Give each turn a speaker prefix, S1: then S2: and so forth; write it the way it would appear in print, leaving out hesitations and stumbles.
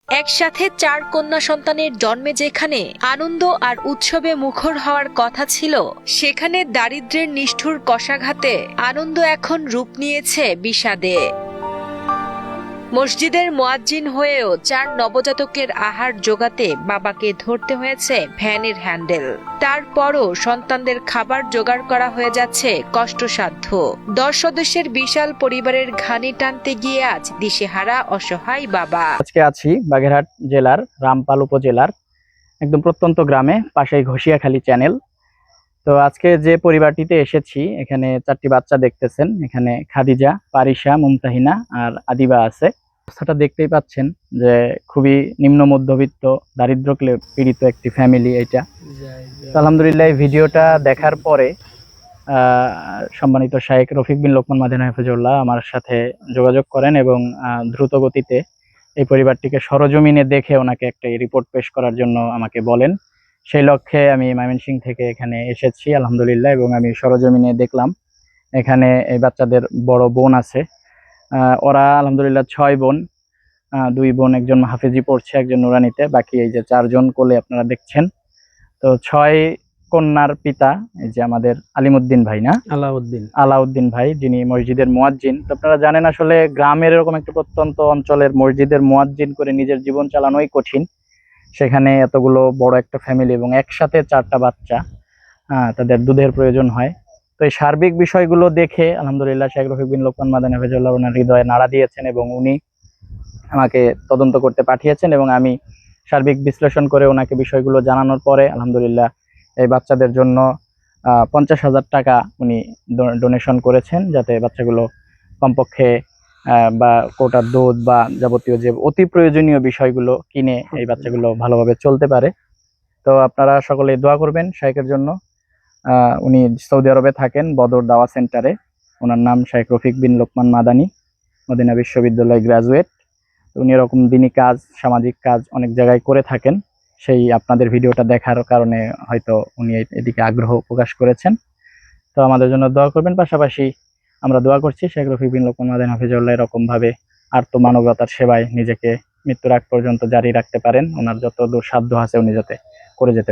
S1: একসাথে 4 কন্যা সন্তানের জন্মে যেখানে আনন্দ আর উৎসবে মুখর হওয়ার কথা ছিল, সেখানে দারিদ্র্যের নিষ্ঠুর কশাঘাতে আনন্দ এখন রূপ নিয়েছে বিষাদে। মসজিদের মুয়াজ্জিন হয়েও 4 নবজাতকের আহার জোগাতে বাবাকে ধরতে হয়েছে ভ্যানের হ্যান্ডেল। তারপরও সন্তানদের খাবার জোগাড় করা হয়ে যাচ্ছে কষ্টসাধ্য। 10 সদস্যের বিশাল পরিবারের ঘানি টানতে গিয়ে আজ দিশেহারা অসহায় বাবা।
S2: আজকে আছি বাগেরহাট জেলার রামপাল উপজেলার একদম প্রত্যন্ত গ্রামে, পাশেই ঘষিয়াখালী চ্যানেল। তো আজকে যে পরিবারটিতে এসেছি, এখানে 4টি বাচ্চা দেখতেছেন। এখানে খাদিজা, পারিশা, মুমতাহিনা আর আদিবা আছে। অবস্থাটা দেখতেই পাচ্ছেন যে খুবই নিম্ন মধ্যবিত্ত, দারিদ্র পীড়িত একটি ফ্যামিলি এটা। তো আলহামদুলিল্লাহ এই ভিডিওটা দেখার পরে সম্মানিত শাইখ রফিক বিন লোকমান মাদানী হাফিজুল্লাহ আমার সাথে যোগাযোগ করেন এবং দ্রুত গতিতে এই পরিবারটিকে সরজমিনে দেখে ওনাকে একটা রিপোর্ট পেশ করার জন্য আমাকে বলেন। সেই লক্ষ্যে আমি ময়মনসিংহ থেকে এখানে এসেছি আলহামদুলিল্লাহ, এবং আমি সরজমিনে দেখলাম এখানে এই বাচ্চাদের বড় বোন আছে। ওরা আলহামদুলিল্লাহ 6 বোন, 2 বোন, একজন হাফেজি পড়ছে, একজন নুরানিতে, বাকি এই যে 4 জন কোলে আপনারা দেখছেন। তো 6 কন্যার পিতা এই যে আমাদের আলিমউদ্দিন ভাই, না আলাউদ্দিন ভাই, যিনি মসজিদের মুয়াজ্জিন। তো আপনারা জানেন আসলে গ্রামের এরকম একটা প্রত্যন্ত অঞ্চলের মসজিদের মুয়াজ্জিন করে নিজের জীবন চালানোই কঠিন, সেখানে এতগুলো বড় একটা ফ্যামিলি এবং একসাথে 4টা বাচ্চা, তাদের দুধের প্রয়োজন হয়। তো এই সার্বিক বিষয়গুলো দেখে আলহামদুলিল্লাহ শাইখ রফিক বিন লোকমান মাদানী হাফিজুল্লাহ ওনার হৃদয়ে নাড়া দিয়েছেন এবং উনি আমাকে তদন্ত করতে পাঠিয়েছেন, এবং আমি সার্বিক বিশ্লেষণ করে ওনাকে বিষয়গুলো জানানোর পরে আলহামদুলিল্লাহ এই বাচ্চাদের জন্য 50,000 টাকা উনি ডোনেশন করেছেন, যাতে বাচ্চাগুলো কমপক্ষে বা কোটার দুধ বা যাবতীয় যে অতি প্রয়োজনীয় বিষয়গুলো কিনে এই বাচ্চাগুলো ভালোভাবে চলতে পারে। তো আপনারা সকলে দোয়া করবেন শাইখের জন্য। উনি সৌদি আরবে থাকেন, বদর দাওয়া সেন্টারে। ওনার নাম শাইখ রফিক বিন লোকমান মাদানী, মদিনা বিশ্ববিদ্যালয় গ্রাজুয়েট। উনি এরকম দিনী কাজ, সামাজিক কাজ অনেক জায়গায় করে থাকেন। সেই আপনাদের ভিডিওটা দেখার কারণে হয়তো উনি এদিকে আগ্রহ প্রকাশ করেছেন। তো আমাদের জন্য দোয়া করবেন। পাশাপাশি আমরা দোয়া করছি শাইখ রফিক বিন লোকমান মাদানী হাফিজুল্লাহ এরকম ভাবে আর্তমানবতার সেবায় নিজেকে মৃত্যুর আগ পর্যন্ত জারি রাখতে পারেন। ওনার যত দূর সাধ্য আছে উনি যাতে করে যেতে